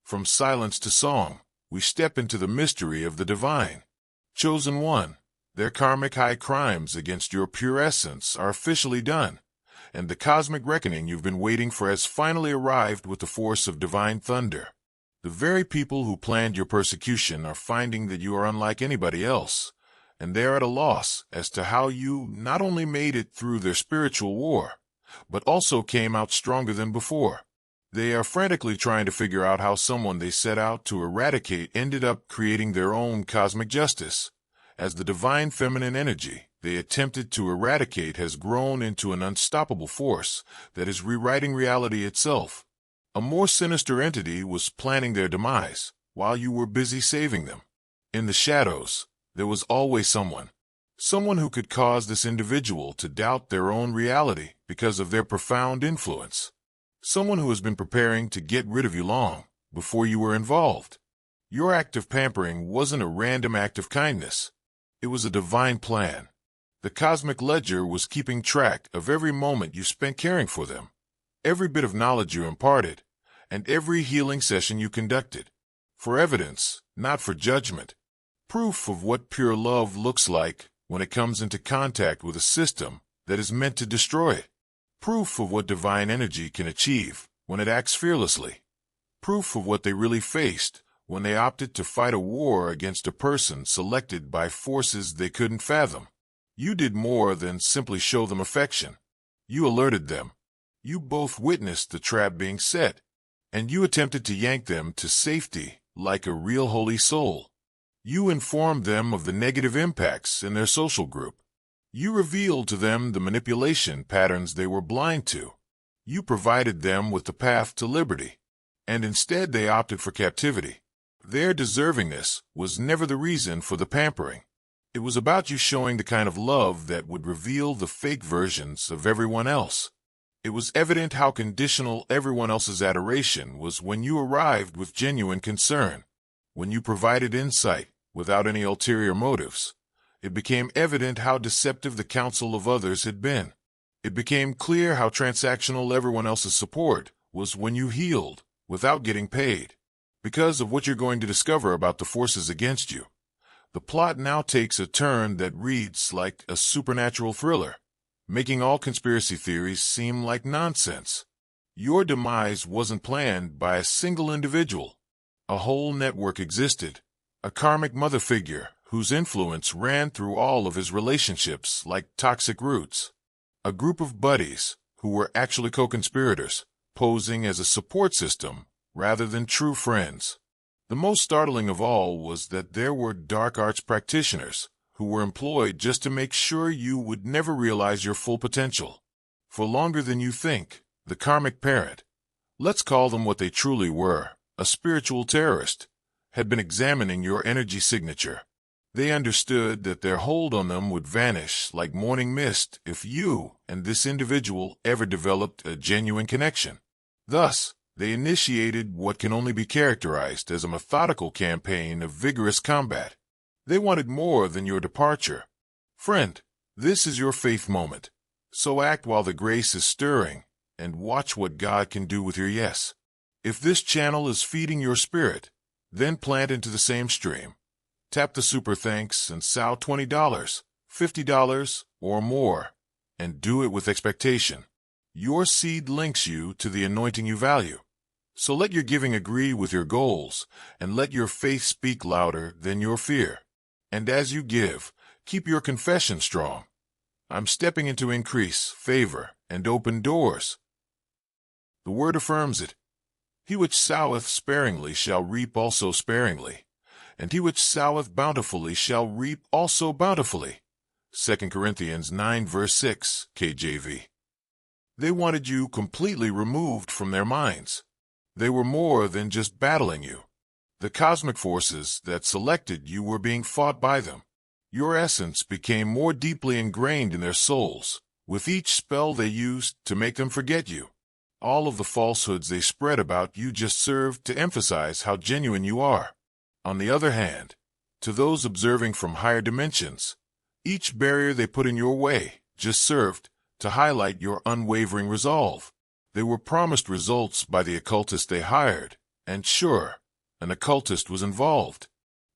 From silence to song, we step into the mystery of the divine. Chosen one, their karmic high crimes against your pure essence are officially done, and the cosmic reckoning you've been waiting for has finally arrived with the force of divine thunder. The very people who planned your persecution are finding that you are unlike anybody else, and they are at a loss as to how you not only made it through their spiritual war, but also came out stronger than before. They are frantically trying to figure out how someone they set out to eradicate ended up creating their own cosmic justice, as the divine feminine energy they attempted to eradicate has grown into an unstoppable force that is rewriting reality itself. A more sinister entity was planning their demise while you were busy saving them. In the shadows, there was always someone who could cause this individual to doubt their own reality because of their profound influence. Someone who has been preparing to get rid of you long before you were involved. Your act of pampering wasn't a random act of kindness. It was a divine plan. The cosmic ledger was keeping track of every moment you spent caring for them, every bit of knowledge you imparted, and every healing session you conducted. For evidence, not for judgment. Proof of what pure love looks like when it comes into contact with a system that is meant to destroy it. Proof of what divine energy can achieve when it acts fearlessly. Proof of what they really faced when they opted to fight a war against a person selected by forces they couldn't fathom. You did more than simply show them affection. You alerted them. You both witnessed the trap being set, and you attempted to yank them to safety like a real holy soul. You informed them of the negative impacts in their social group. You revealed to them the manipulation patterns they were blind to. You provided them with the path to liberty, and instead they opted for captivity. Their deservingness was never the reason for the pampering. It was about you showing the kind of love that would reveal the fake versions of everyone else. It was evident how conditional everyone else's adoration was when you arrived with genuine concern, when you provided insight without any ulterior motives. It became evident how deceptive the counsel of others had been. It became clear how transactional everyone else's support was when you healed without getting paid. Because of what you're going to discover about the forces against you, the plot now takes a turn that reads like a supernatural thriller, making all conspiracy theories seem like nonsense. Your demise wasn't planned by a single individual. A whole network existed, a karmic mother figure whose influence ran through all of his relationships like toxic roots. A group of buddies who were actually co-conspirators, posing as a support system rather than true friends. The most startling of all was that there were dark arts practitioners who were employed just to make sure you would never realize your full potential. For longer than you think, the karmic parent, let's call them what they truly were, a spiritual terrorist, had been examining your energy signature. They understood that their hold on them would vanish like morning mist if you and this individual ever developed a genuine connection. Thus, they initiated what can only be characterized as a methodical campaign of vigorous combat. They wanted more than your departure. Friend, this is your faith moment. So act while the grace is stirring, and watch what God can do with your yes. If this channel is feeding your spirit, then plant into the same stream. Tap the super thanks and sow $20, $50, or more, and do it with expectation. Your seed links you to the anointing you value. So let your giving agree with your goals, and let your faith speak louder than your fear. And as you give, keep your confession strong. I'm stepping into increase, favor, and open doors. The word affirms it. He which soweth sparingly shall reap also sparingly, and he which soweth bountifully shall reap also bountifully. 2 Corinthians 9 verse 6, KJV. They wanted you completely removed from their minds. They were more than just battling you. The cosmic forces that selected you were being fought by them. Your essence became more deeply ingrained in their souls, with each spell they used to make them forget you. All of the falsehoods they spread about you just served to emphasize how genuine you are. On the other hand, to those observing from higher dimensions, each barrier they put in your way just served to highlight your unwavering resolve. They were promised results by the occultists they hired, And sure, an occultist was involved.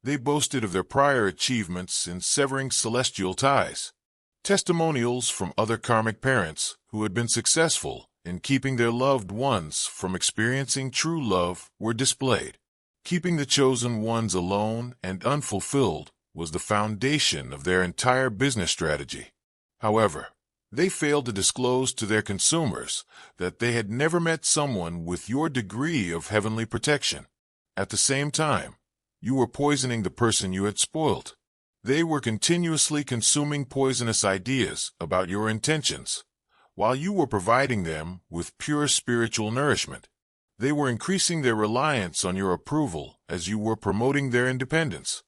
They boasted of their prior achievements in severing celestial ties. Testimonials from other karmic parents who had been successful in keeping their loved ones from experiencing true love were displayed. Keeping the chosen ones alone and unfulfilled was the foundation of their entire business strategy. However, they failed to disclose to their consumers that they had never met someone with your degree of heavenly protection. At the same time, you were poisoning the person you had spoiled. They were continuously consuming poisonous ideas about your intentions, while you were providing them with pure spiritual nourishment. They were increasing their reliance on your approval as you were promoting their independence.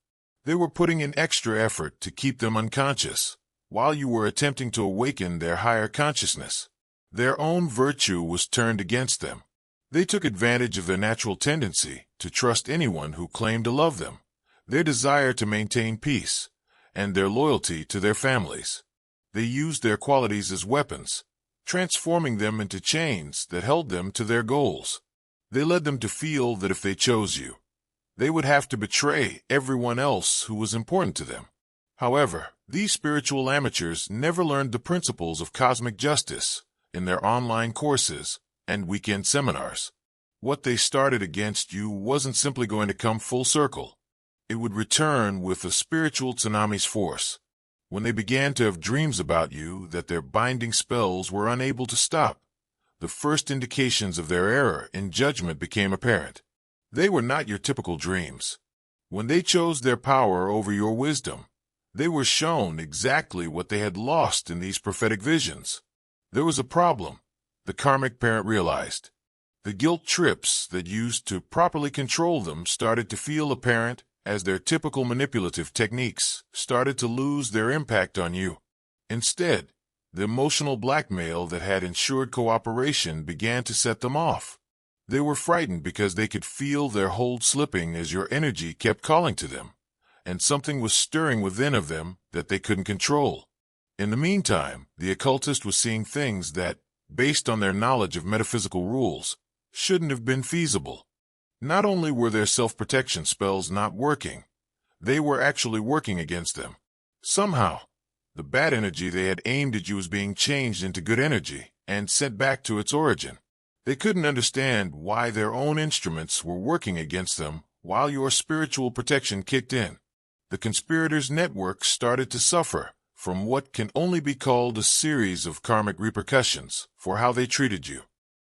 They were putting in extra effort to keep them unconscious, while you were attempting to awaken their higher consciousness. Their own virtue was turned against them. They took advantage of their natural tendency to trust anyone who claimed to love them, their desire to maintain peace, and their loyalty to their families. They used their qualities as weapons, transforming them into chains that held them to their goals. They led them to feel that if they chose you, they would have to betray everyone else who was important to them. However, these spiritual amateurs never learned the principles of cosmic justice in their online courses and weekend seminars. What they started against you wasn't simply going to come full circle. It would return with a spiritual tsunami's force. When they began to have dreams about you that their binding spells were unable to stop, the first indications of their error in judgment became apparent. They were not your typical dreams. When they chose their power over your wisdom, they were shown exactly what they had lost in these prophetic visions. There was a problem, the karmic parent realized. The guilt trips that used to properly control them started to feel apparent as their typical manipulative techniques started to lose their impact on you. Instead, the emotional blackmail that had ensured cooperation began to set them off. They were frightened because they could feel their hold slipping as your energy kept calling to them, and something was stirring within of them that they couldn't control. In the meantime, the occultist was seeing things that, based on their knowledge of metaphysical rules, shouldn't have been feasible. Not only were their self-protection spells not working, they were actually working against them. Somehow, the bad energy they had aimed at you was being changed into good energy and sent back to its origin. They couldn't understand why their own instruments were working against them while your spiritual protection kicked in. The conspirators' network started to suffer from what can only be called a series of karmic repercussions for how they treated you.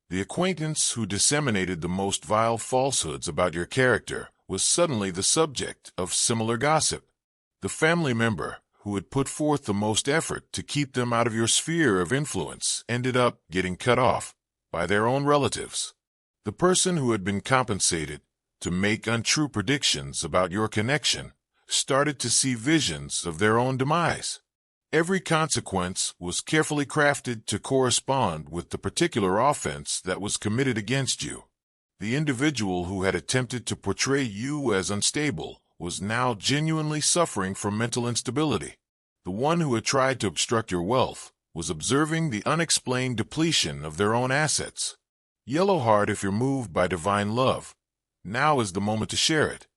The acquaintance who disseminated the most vile falsehoods about your character was suddenly the subject of similar gossip. The family member who had put forth the most effort to keep them out of your sphere of influence ended up getting cut off by their own relatives. The person who had been compensated to make untrue predictions about your connection started to see visions of their own demise. Every consequence was carefully crafted to correspond with the particular offense that was committed against you. The individual who had attempted to portray you as unstable was now genuinely suffering from mental instability. The one who had tried to obstruct your wealth was observing the unexplained depletion of their own assets. Yellow heart if you're moved by divine love. Now is the moment to share it.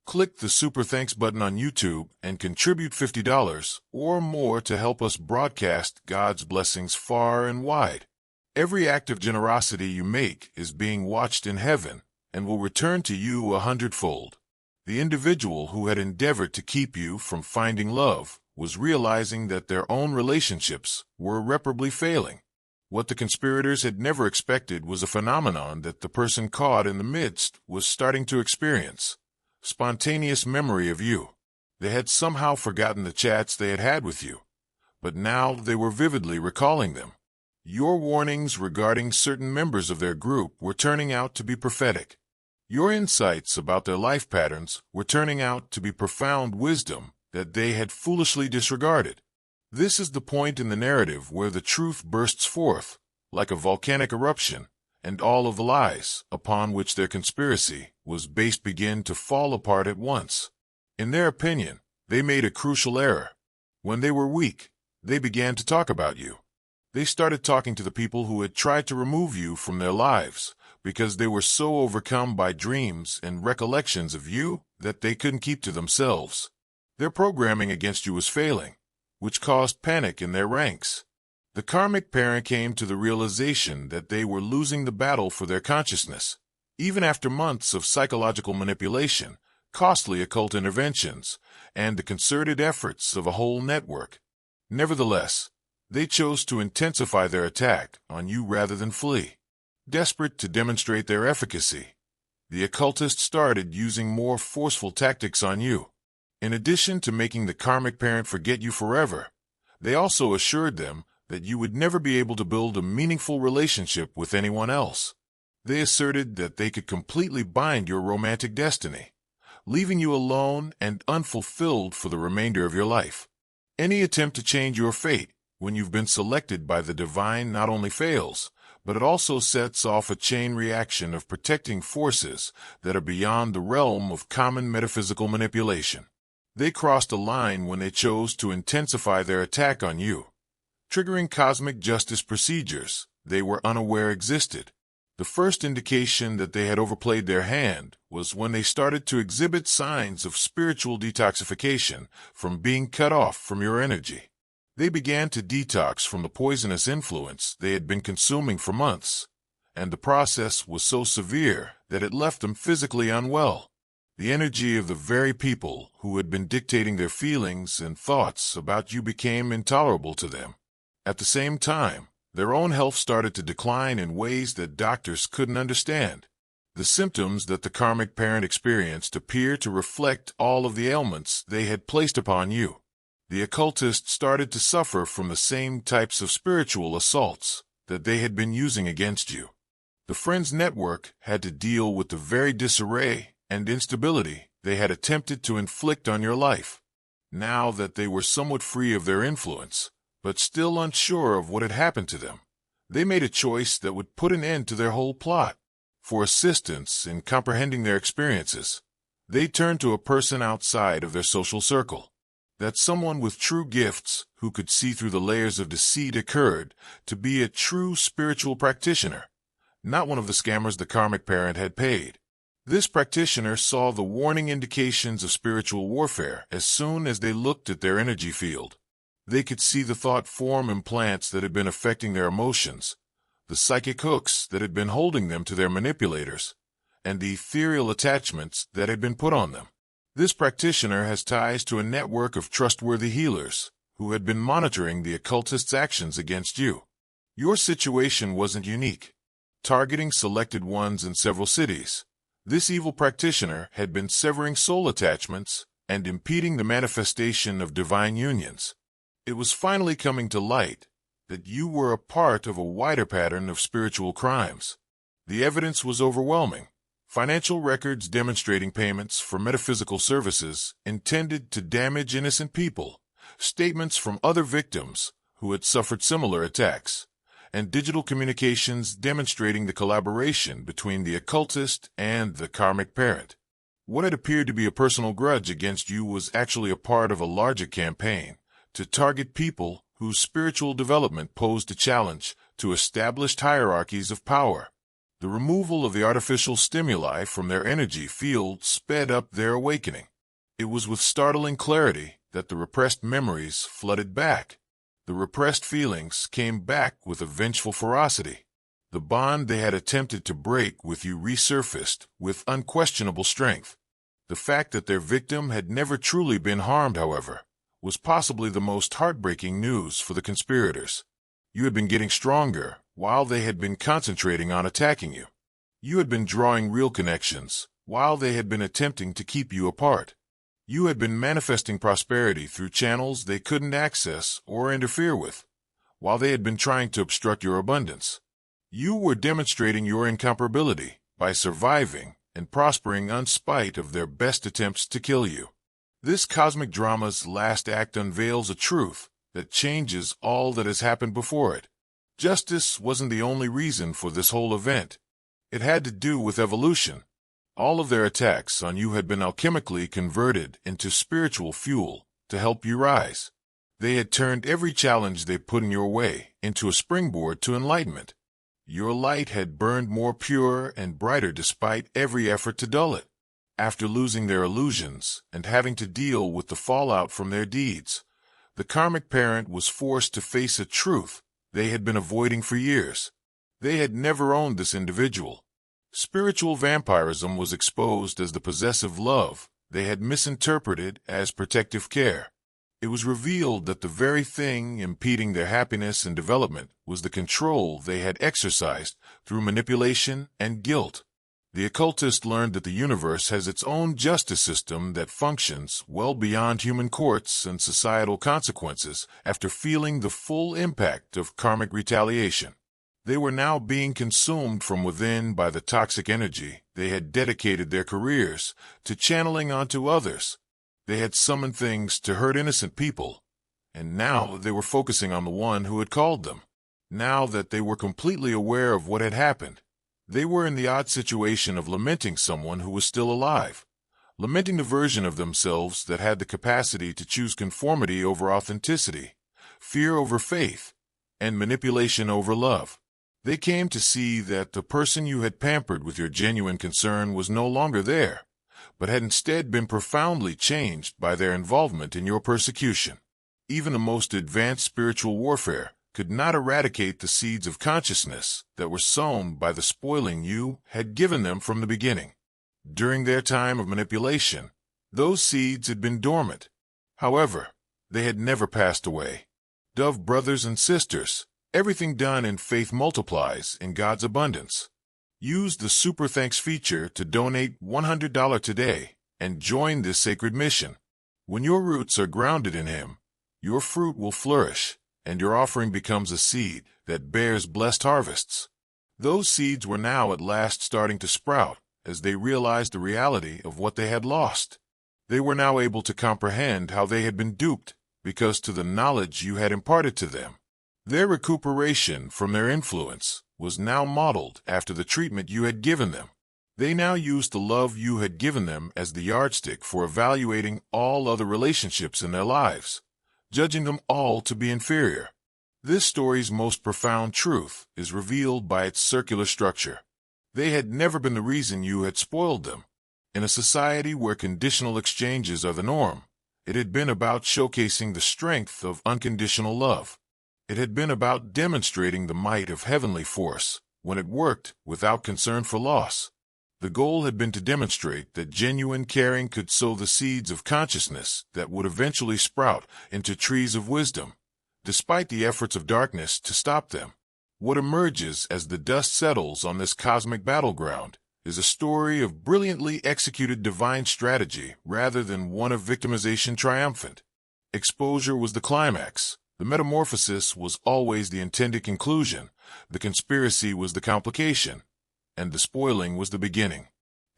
Click the Super Thanks button on YouTube and contribute $50 or more to help us broadcast God's blessings far and wide. Every act of generosity you make is being watched in heaven and will return to you 100-fold. The individual who had endeavored to keep you from finding love was realizing that their own relationships were irreparably failing. What the conspirators had never expected was a phenomenon that the person caught in the midst was starting to experience. Spontaneous memory of you. They had somehow forgotten the chats they had had with you, but now they were vividly recalling them. Your warnings regarding certain members of their group were turning out to be prophetic. Your insights about their life patterns were turning out to be profound wisdom that they had foolishly disregarded. This is the point in the narrative where the truth bursts forth, like a volcanic eruption, and all of the lies upon which their conspiracy was based begin to fall apart at once. In their opinion, they made a crucial error. When they were weak, they began to talk about you. They started talking to the people who had tried to remove you from their lives, because they were so overcome by dreams and recollections of you that they couldn't keep to themselves. Their programming against you was failing, which caused panic in their ranks. The karmic parent came to the realization that they were losing the battle for their consciousness, even after months of psychological manipulation, costly occult interventions, and the concerted efforts of a whole network. Nevertheless, they chose to intensify their attack on you rather than flee. Desperate to demonstrate their efficacy, the occultists started using more forceful tactics on you. In addition to making the karmic parent forget you forever, they also assured them that you would never be able to build a meaningful relationship with anyone else. They asserted that they could completely bind your romantic destiny, leaving you alone and unfulfilled for the remainder of your life. Any attempt to change your fate when you've been selected by the divine not only fails, but it also sets off a chain reaction of protecting forces that are beyond the realm of common metaphysical manipulation. They crossed a line when they chose to intensify their attack on you, triggering cosmic justice procedures they were unaware existed. The first indication that they had overplayed their hand was when they started to exhibit signs of spiritual detoxification from being cut off from your energy. They began to detox from the poisonous influence they had been consuming for months, and the process was so severe that it left them physically unwell. The energy of the very people who had been dictating their feelings and thoughts about you became intolerable to them. At the same time, their own health started to decline in ways that doctors couldn't understand. The symptoms that the karmic parent experienced appear to reflect all of the ailments they had placed upon you. The occultists started to suffer from the same types of spiritual assaults that they had been using against you. The Friends Network had to deal with the very disarray and instability they had attempted to inflict on your life. Now that they were somewhat free of their influence, but still unsure of what had happened to them, they made a choice that would put an end to their whole plot. For assistance in comprehending their experiences, they turned to a person outside of their social circle. That someone with true gifts who could see through the layers of deceit occurred to be a true spiritual practitioner, not one of the scammers the karmic parent had paid. This practitioner saw the warning indications of spiritual warfare as soon as they looked at their energy field. They could see the thought form implants that had been affecting their emotions, the psychic hooks that had been holding them to their manipulators, and the ethereal attachments that had been put on them. This practitioner has ties to a network of trustworthy healers who had been monitoring the occultist's actions against you. Your situation wasn't unique. Targeting selected ones in several cities, this evil practitioner had been severing soul attachments and impeding the manifestation of divine unions. It was finally coming to light that you were a part of a wider pattern of spiritual crimes. The evidence was overwhelming. Financial records demonstrating payments for metaphysical services intended to damage innocent people, statements from other victims who had suffered similar attacks, and digital communications demonstrating the collaboration between the occultist and the karmic parent. What had appeared to be a personal grudge against you was actually a part of a larger campaign to target people whose spiritual development posed a challenge to established hierarchies of power. The removal of the artificial stimuli from their energy field sped up their awakening. It was with startling clarity that the repressed memories flooded back. The repressed feelings came back with a vengeful ferocity. The bond they had attempted to break with you resurfaced with unquestionable strength. The fact that their victim had never truly been harmed, however, was possibly the most heartbreaking news for the conspirators. You had been getting stronger while they had been concentrating on attacking you. You had been drawing real connections while they had been attempting to keep you apart. You had been manifesting prosperity through channels they couldn't access or interfere with, while they had been trying to obstruct your abundance. You were demonstrating your incomparability by surviving and prospering in spite of their best attempts to kill you. This cosmic drama's last act unveils a truth that changes all that has happened before it. Justice wasn't the only reason for this whole event. It had to do with evolution. All of their attacks on you had been alchemically converted into spiritual fuel to help you rise. They had turned every challenge they put in your way into a springboard to enlightenment. Your light had burned more pure and brighter despite every effort to dull it. After losing their illusions and having to deal with the fallout from their deeds, the karmic parent was forced to face a truth they had been avoiding for years. They had never owned this individual. Spiritual vampirism was exposed as the possessive love they had misinterpreted as protective care. It was revealed that the very thing impeding their happiness and development was the control they had exercised through manipulation and guilt. The occultist learned that the universe has its own justice system that functions well beyond human courts and societal consequences after feeling the full impact of karmic retaliation. They were now being consumed from within by the toxic energy they had dedicated their careers to channeling onto others. They had summoned things to hurt innocent people, and now they were focusing on the one who had called them. Now that they were completely aware of what had happened, they were in the odd situation of lamenting someone who was still alive, lamenting the version of themselves that had the capacity to choose conformity over authenticity, fear over faith, and manipulation over love. They came to see that the person you had pampered with your genuine concern was no longer there, but had instead been profoundly changed by their involvement in your persecution. Even the most advanced spiritual warfare could not eradicate the seeds of consciousness that were sown by the spoiling you had given them from the beginning. During their time of manipulation, those seeds had been dormant. However, they had never passed away. Dove brothers and sisters, everything done in faith multiplies in God's abundance. Use the Super Thanks feature to donate $100 today and join this sacred mission. When your roots are grounded in Him, your fruit will flourish, and your offering becomes a seed that bears blessed harvests. Those seeds were now at last starting to sprout as they realized the reality of what they had lost. They were now able to comprehend how they had been duped because to the knowledge you had imparted to them. Their recuperation from their influence was now modeled after the treatment you had given them. They now used the love you had given them as the yardstick for evaluating all other relationships in their lives, judging them all to be inferior. This story's most profound truth is revealed by its circular structure. They had never been the reason you had spoiled them. In a society where conditional exchanges are the norm, it had been about showcasing the strength of unconditional love. It had been about demonstrating the might of heavenly force when it worked without concern for loss. The goal had been to demonstrate that genuine caring could sow the seeds of consciousness that would eventually sprout into trees of wisdom, despite the efforts of darkness to stop them. What emerges as the dust settles on this cosmic battleground is a story of brilliantly executed divine strategy rather than one of victimization triumphant. Exposure was the climax. The metamorphosis was always the intended conclusion, the conspiracy was the complication, and the spoiling was the beginning.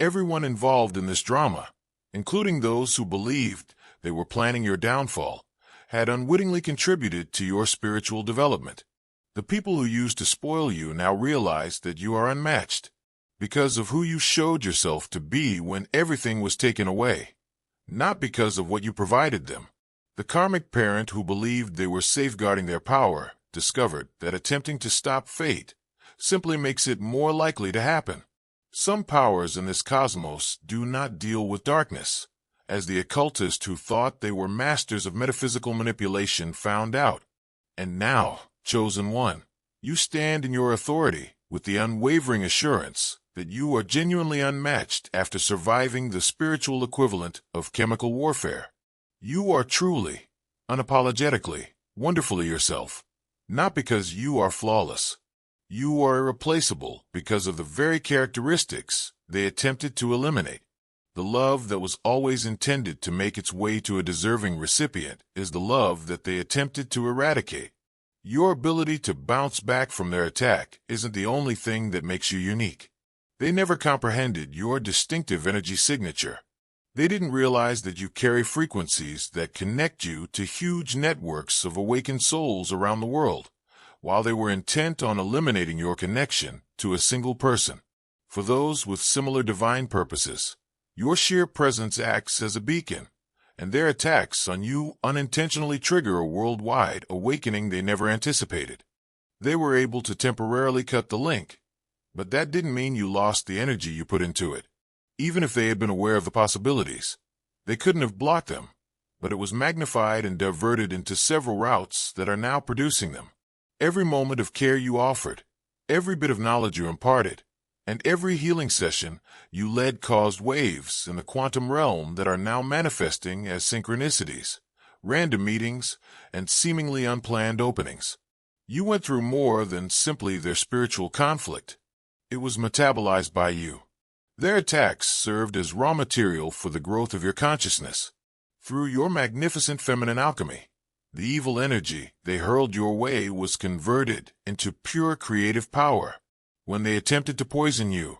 Everyone involved in this drama, including those who believed they were planning your downfall, had unwittingly contributed to your spiritual development. The people who used to spoil you now realize that you are unmatched, because of who you showed yourself to be when everything was taken away, not because of what you provided them. The karmic parent who believed they were safeguarding their power discovered that attempting to stop fate simply makes it more likely to happen. Some powers in this cosmos do not deal with darkness, as the occultist who thought they were masters of metaphysical manipulation found out. And now, chosen one, you stand in your authority with the unwavering assurance that you are genuinely unmatched after surviving the spiritual equivalent of chemical warfare. You are truly, unapologetically, wonderfully yourself, not because you are flawless. You are irreplaceable because of the very characteristics they attempted to eliminate. The love that was always intended to make its way to a deserving recipient is the love that they attempted to eradicate. Your ability to bounce back from their attack isn't the only thing that makes you unique. They never comprehended your distinctive energy signature. They didn't realize that you carry frequencies that connect you to huge networks of awakened souls around the world, while they were intent on eliminating your connection to a single person. For those with similar divine purposes, your sheer presence acts as a beacon, and their attacks on you unintentionally trigger a worldwide awakening they never anticipated. They were able to temporarily cut the link, but that didn't mean you lost the energy you put into it. Even if they had been aware of the possibilities, they couldn't have blocked them, but it was magnified and diverted into several routes that are now producing them. Every moment of care you offered, every bit of knowledge you imparted, and every healing session you led caused waves in the quantum realm that are now manifesting as synchronicities, random meetings, and seemingly unplanned openings. You went through more than simply their spiritual conflict. It was metabolized by you. Their attacks served as raw material for the growth of your consciousness. Through your magnificent feminine alchemy, the evil energy they hurled your way was converted into pure creative power. When they attempted to poison you,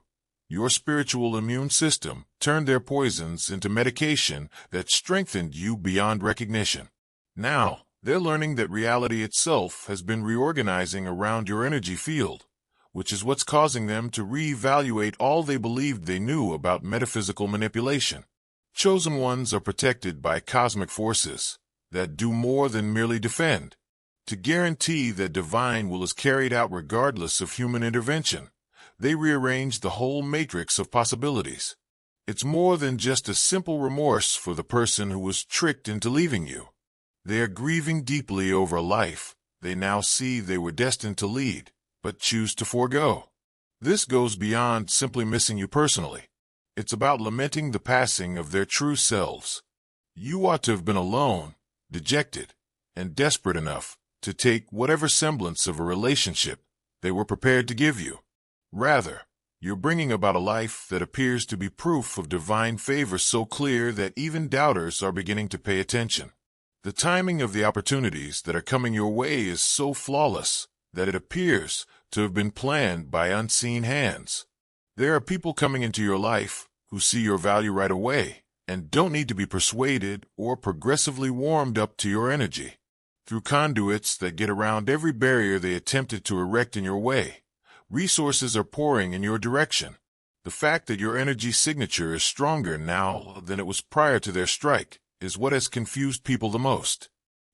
your spiritual immune system turned their poisons into medication that strengthened you beyond recognition. Now, they're learning that reality itself has been reorganizing around your energy field, which is what's causing them to reevaluate all they believed they knew about metaphysical manipulation. Chosen ones are protected by cosmic forces that do more than merely defend. To guarantee that divine will is carried out regardless of human intervention, they rearrange the whole matrix of possibilities. It's more than just a simple remorse for the person who was tricked into leaving you. They are grieving deeply over a life they now see they were destined to lead, but choose to forego. This goes beyond simply missing you personally. It's about lamenting the passing of their true selves. You ought to have been alone, dejected, and desperate enough to take whatever semblance of a relationship they were prepared to give you. Rather, you're bringing about a life that appears to be proof of divine favor so clear that even doubters are beginning to pay attention. The timing of the opportunities that are coming your way is so flawless that it appears to have been planned by unseen hands. There are people coming into your life who see your value right away and don't need to be persuaded or progressively warmed up to your energy. Through conduits that get around every barrier they attempted to erect in your way, resources are pouring in your direction. The fact that your energy signature is stronger now than it was prior to their strike is what has confused people the most.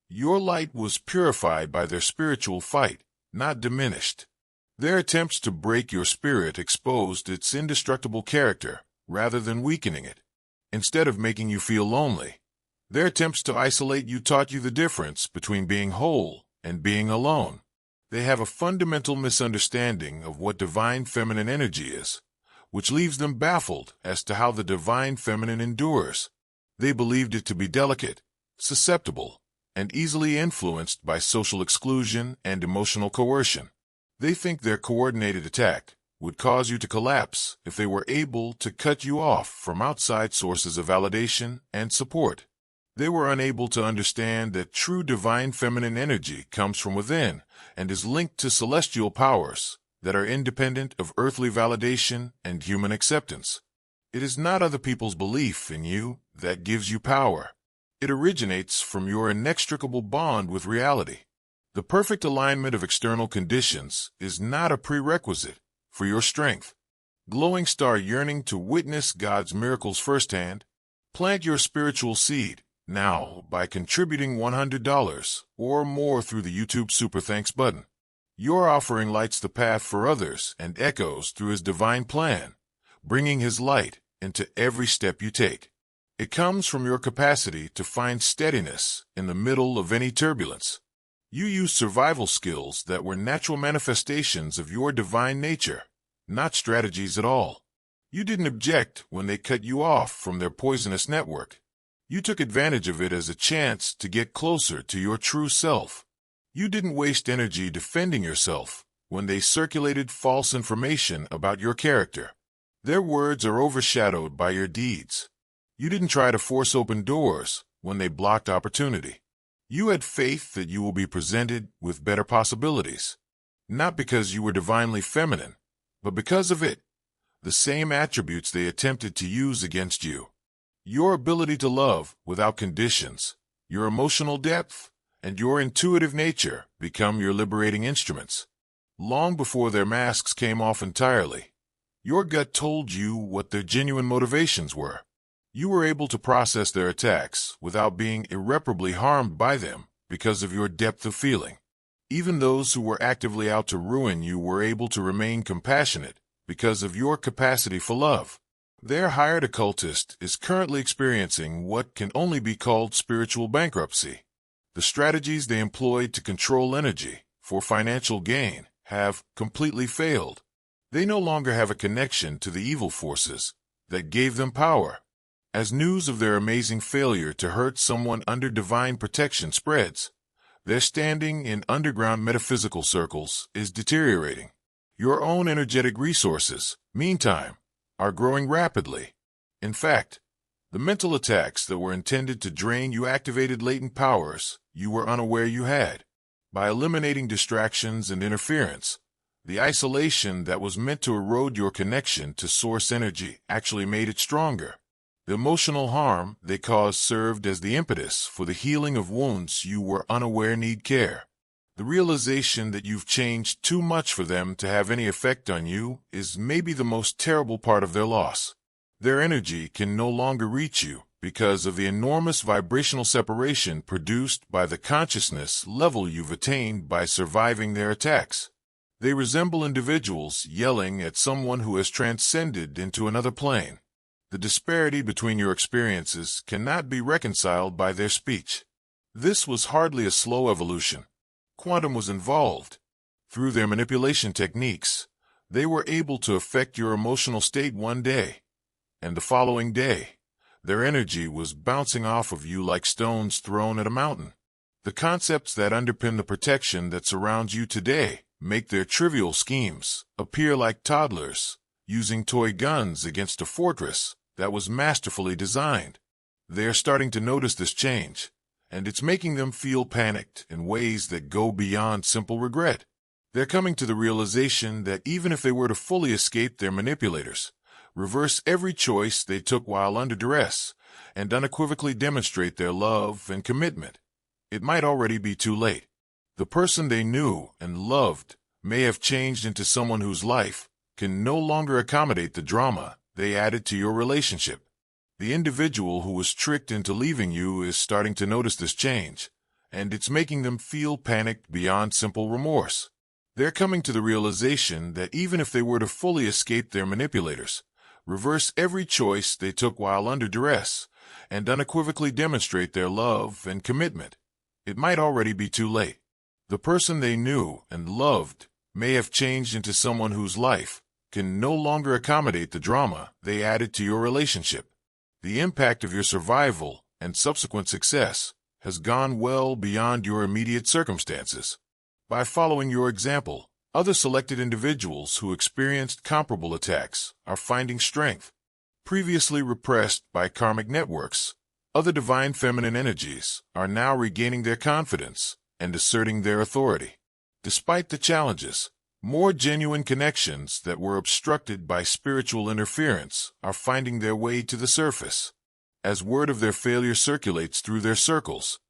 Your light was purified by their spiritual fight, not diminished. Their attempts to break your spirit exposed its indestructible character rather than weakening it. Instead of making you feel lonely, their attempts to isolate you taught you the difference between being whole and being alone. They have a fundamental misunderstanding of what divine feminine energy is, which leaves them baffled as to how the divine feminine endures. They believed it to be delicate, susceptible, and easily influenced by social exclusion and emotional coercion. They think their coordinated attack would cause you to collapse if they were able to cut you off from outside sources of validation and support. They were unable to understand that true divine feminine energy comes from within and is linked to celestial powers that are independent of earthly validation and human acceptance. It is not other people's belief in you that gives you power. It originates from your inextricable bond with reality. The perfect alignment of external conditions is not a prerequisite for your strength. Glowing star yearning to witness God's miracles firsthand? Plant your spiritual seed now by contributing $100 or more through the YouTube Super Thanks button. Your offering lights the path for others and echoes through His divine plan, bringing His light into every step you take. It comes from your capacity to find steadiness in the middle of any turbulence. You use survival skills that were natural manifestations of your divine nature, not strategies at all. You didn't object when they cut you off from their poisonous network. You took advantage of it as a chance to get closer to your true self. You didn't waste energy defending yourself when they circulated false information about your character. Their words are overshadowed by your deeds. You didn't try to force open doors when they blocked opportunity. You had faith that you will be presented with better possibilities, not because you were divinely feminine, but because of it, the same attributes they attempted to use against you. Your ability to love without conditions, your emotional depth, and your intuitive nature become your liberating instruments. Long before their masks came off entirely, your gut told you what their genuine motivations were. You were able to process their attacks without being irreparably harmed by them because of your depth of feeling. Even those who were actively out to ruin you were able to remain compassionate because of your capacity for love. Their hired occultist is currently experiencing what can only be called spiritual bankruptcy. The strategies they employed to control energy for financial gain have completely failed. They no longer have a connection to the evil forces that gave them power. As news of their amazing failure to hurt someone under divine protection spreads, their standing in underground metaphysical circles is deteriorating. Your own energetic resources, meantime, are growing rapidly. In fact, the mental attacks that were intended to drain you activated latent powers you were unaware you had. By eliminating distractions and interference, the isolation that was meant to erode your connection to source energy actually made it stronger. The emotional harm they caused served as the impetus for the healing of wounds you were unaware need care. The realization that you've changed too much for them to have any effect on you is maybe the most terrible part of their loss. Their energy can no longer reach you because of the enormous vibrational separation produced by the consciousness level you've attained by surviving their attacks. They resemble individuals yelling at someone who has transcended into another plane. The disparity between your experiences cannot be reconciled by their speech. This was hardly a slow evolution. Quantum was involved. Through their manipulation techniques, they were able to affect your emotional state one day, and the following day, their energy was bouncing off of you like stones thrown at a mountain. The concepts that underpin the protection that surrounds you today make their trivial schemes appear like toddlers using toy guns against a fortress that was masterfully designed. They are starting to notice this change, and it's making them feel panicked in ways that go beyond simple regret. They're coming to the realization that even if they were to fully escape their manipulators, reverse every choice they took while under duress, and unequivocally demonstrate their love and commitment, it might already be too late. The person they knew and loved may have changed into someone whose life can no longer accommodate the drama they added to your relationship. The individual who was tricked into leaving you is starting to notice this change, and it's making them feel panicked beyond simple remorse. They're coming to the realization that even if they were to fully escape their manipulators, reverse every choice they took while under duress, and unequivocally demonstrate their love and commitment, it might already be too late. The person they knew and loved may have changed into someone whose life can no longer accommodate the drama they added to your relationship. The impact of your survival and subsequent success has gone well beyond your immediate circumstances. By following your example, other selected individuals who experienced comparable attacks are finding strength. Previously repressed by karmic networks, other divine feminine energies are now regaining their confidence and asserting their authority. Despite the challenges, more genuine connections that were obstructed by spiritual interference are finding their way to the surface. As word of their failure circulates through their circles,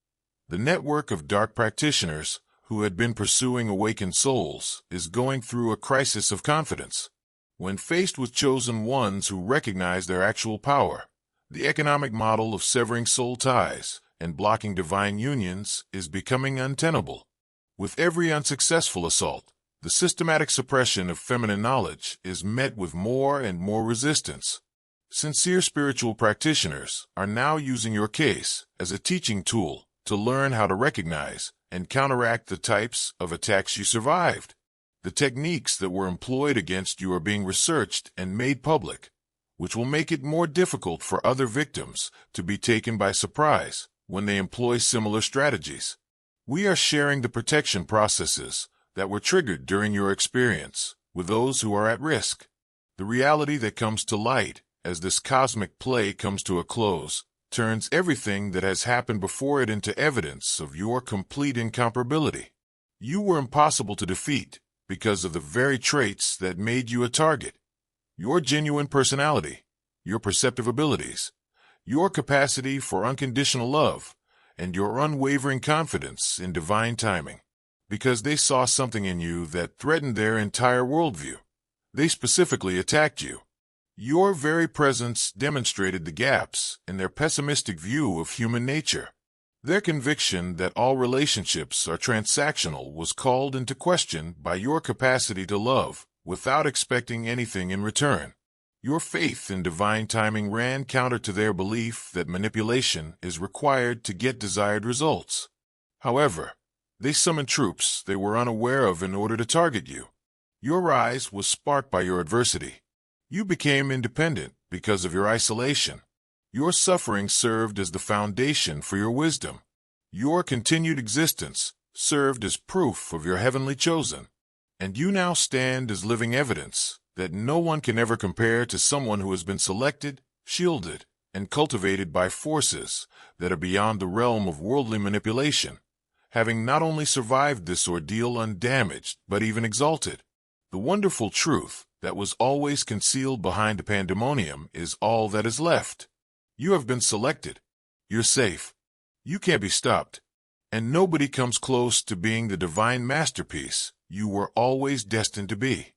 the network of dark practitioners who had been pursuing awakened souls is going through a crisis of confidence. When faced with chosen ones who recognize their actual power, the economic model of severing soul ties and blocking divine unions is becoming untenable. With every unsuccessful assault, the systematic suppression of feminine knowledge is met with more and more resistance. Sincere spiritual practitioners are now using your case as a teaching tool to learn how to recognize and counteract the types of attacks you survived. The techniques that were employed against you are being researched and made public, which will make it more difficult for other victims to be taken by surprise when they employ similar strategies. We are sharing the protection processes that were triggered during your experience with those who are at risk. The reality that comes to light as this cosmic play comes to a close turns everything that has happened before it into evidence of your complete incomparability. You were impossible to defeat because of the very traits that made you a target. Your genuine personality, your perceptive abilities, your capacity for unconditional love, and your unwavering confidence in divine timing. Because they saw something in you that threatened their entire worldview, they specifically attacked you. Your very presence demonstrated the gaps in their pessimistic view of human nature. Their conviction that all relationships are transactional was called into question by your capacity to love without expecting anything in return. Your faith in divine timing ran counter to their belief that manipulation is required to get desired results. However, they summoned troops they were unaware of in order to target you. Your rise was sparked by your adversity. You became independent because of your isolation. Your suffering served as the foundation for your wisdom. Your continued existence served as proof of your heavenly chosen. And you now stand as living evidence that no one can ever compare to someone who has been selected, shielded, and cultivated by forces that are beyond the realm of worldly manipulation, having not only survived this ordeal undamaged, but even exalted. The wonderful truth that was always concealed behind the pandemonium is all that is left. You have been selected. You're safe. You can't be stopped. And nobody comes close to being the divine masterpiece you were always destined to be.